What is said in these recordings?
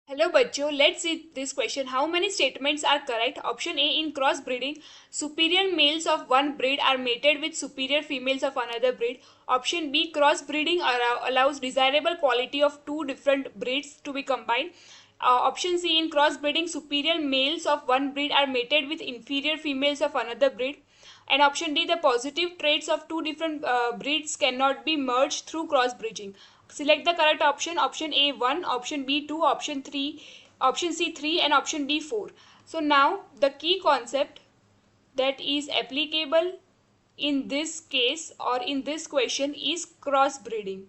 Hello बच्चों, let's see this question. How many statements are correct? Option A, in cross breeding superior males of one breed are mated with superior females of another breed. Option B, cross breeding allows desirable quality of two different breeds to be combined. Option C, in cross breeding superior males of one breed are mated with inferior females of another breed. And option D, the positive traits of two different breeds cannot be merged through cross breeding. Select the correct option. Option A 1, option B 2, option 3, option C 3, and option D 4. So now the key concept that is applicable in this case or in this question is cross breeding.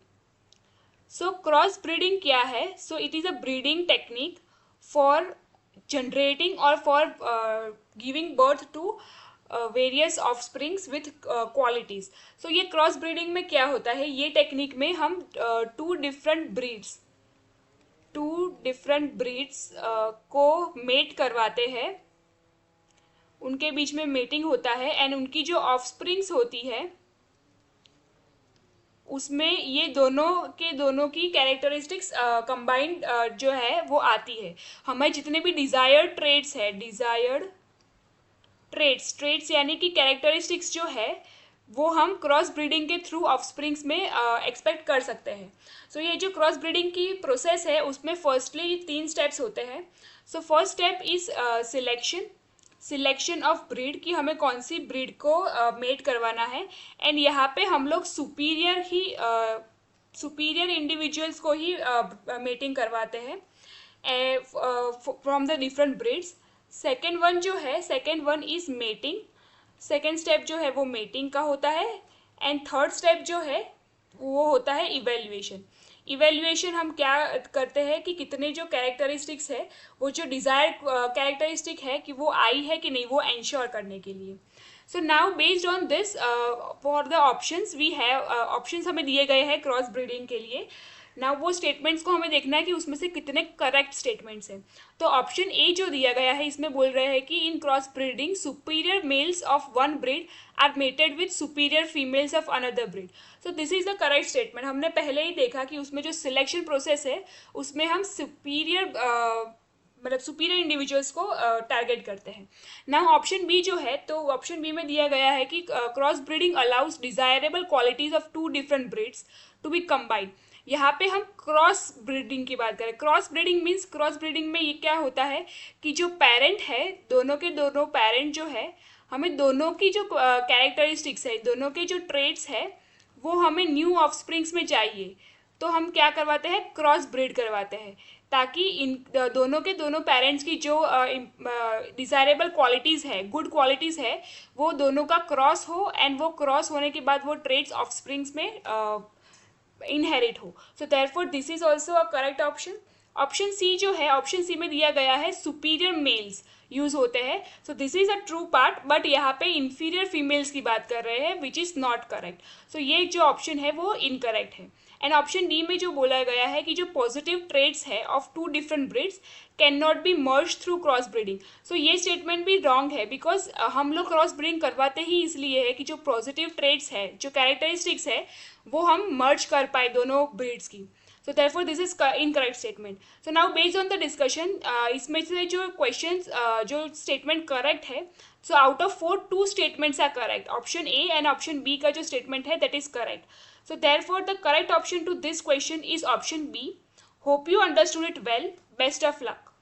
So cross breeding क्या है? So it is a breeding technique for generating or for giving birth to various offsprings with qualities. So ये cross breeding में क्या होता है? ये technique में हम टू डिफरेंट ब्रीड्स को मेट करवाते हैं. उनके बीच में मेटिंग होता है एंड उनकी जो ऑफस्प्रिंग्स होती है उसमें ये दोनों की कैरेक्टरिस्टिक्स कंबाइंड जो है वो आती है. हमें जितने भी डिजायर्ड ट्रेड्स यानी कि कैरेक्टरिस्टिक्स जो है वो हम क्रॉस ब्रीडिंग के थ्रू ऑफस्प्रिंग्स में एक्सपेक्ट कर सकते हैं. सो ये जो क्रॉस ब्रीडिंग की प्रोसेस है उसमें फर्स्टली 3 स्टेप्स होते हैं. So first step is selection of breed, कि हमें कौन सी ब्रीड को मेट करवाना है. एंड यहाँ पे हम लोग सुपीरियर इंडिविजुअल्स को ही मेटिंग करवाते हैं from the different breeds. Second one is mating. Second step जो है वो मेटिंग का होता है. एंड थर्ड स्टेप जो है वो होता है इवेल्युएशन. हम क्या करते हैं कि कितने जो कैरेक्टरिस्टिक्स है वो जो डिजायर्ड कैरेक्टरिस्टिक है कि वो आई है कि नहीं, वो एंश्योर करने के लिए. So now based on this for the options we have options हमें दिए गए हैं क्रॉस ब्रीडिंग के लिए. ना वो स्टेटमेंट्स को हमें देखना है कि उसमें से कितने करेक्ट स्टेटमेंट्स हैं. तो ऑप्शन ए जो दिया गया है इसमें बोल रहे हैं कि in cross breeding superior males of one breed are mated with superior females of another breed. So this is the correct statement. हमने पहले ही देखा कि उसमें जो सिलेक्शन प्रोसेस है उसमें हम सुपीरियर इंडिविजुअल्स को टारगेट करते हैं. नाउ ऑप्शन बी जो है, तो ऑप्शन बी में दिया गया है कि cross breeding allows desirable qualities of two different breeds to be combined. यहाँ पे हम क्रॉस ब्रीडिंग की बात करें. Cross breeding means cross breeding में ये क्या होता है कि जो पेरेंट है, दोनों के दोनों पेरेंट जो है, हमें दोनों की जो कैरेक्टरिस्टिक्स है, दोनों के जो ट्रेट्स है वो हमें न्यू ऑफस्प्रिंग्स में चाहिए. तो हम क्या करवाते हैं? क्रॉस ब्रीड करवाते हैं ताकि इन दोनों के दोनों पेरेंट्स की जो डिज़ायरेबल क्वालिटीज़ है, गुड क्वालिटीज़ है, वो दोनों का क्रॉस हो एंड वो क्रॉस होने के बाद वो ट्रेट्स ऑफस्प्रिंग्स में इनहेरिट हो. So therefore this is also a correct option. Option C जो है, ऑप्शन सी में दिया गया है सुपीरियर मेल्स यूज होते हैं. सो this is a true part, but यहाँ पे इंफीरियर फीमेल्स की बात कर रहे हैं विच इज़ नॉट करेक्ट. सो ये जो ऑप्शन है वो इनकरेक्ट है. एंड ऑप्शन डी में जो बोला गया है कि जो पॉजिटिव ट्रेट्स है of two different breeds can not be merge through cross breeding. So ये स्टेटमेंट भी रॉन्ग है बिकॉज हम लोग क्रॉस ब्रीडिंग करवाते ही इसलिए है कि जो पॉजिटिव ट्रेट्स है, जो कैरेक्टरिस्टिक्स है, वो हम मर्ज कर पाए दोनों ब्रीड्स की. So therefore this is incorrect statement. So now based on the discussion, इसमें से जो questions जो statement correct है, so out of 4 2 statements are correct. Option A and option B का जो statement है that is correct. So therefore the correct option to this question is option B. Hope you understood it well. Best of luck.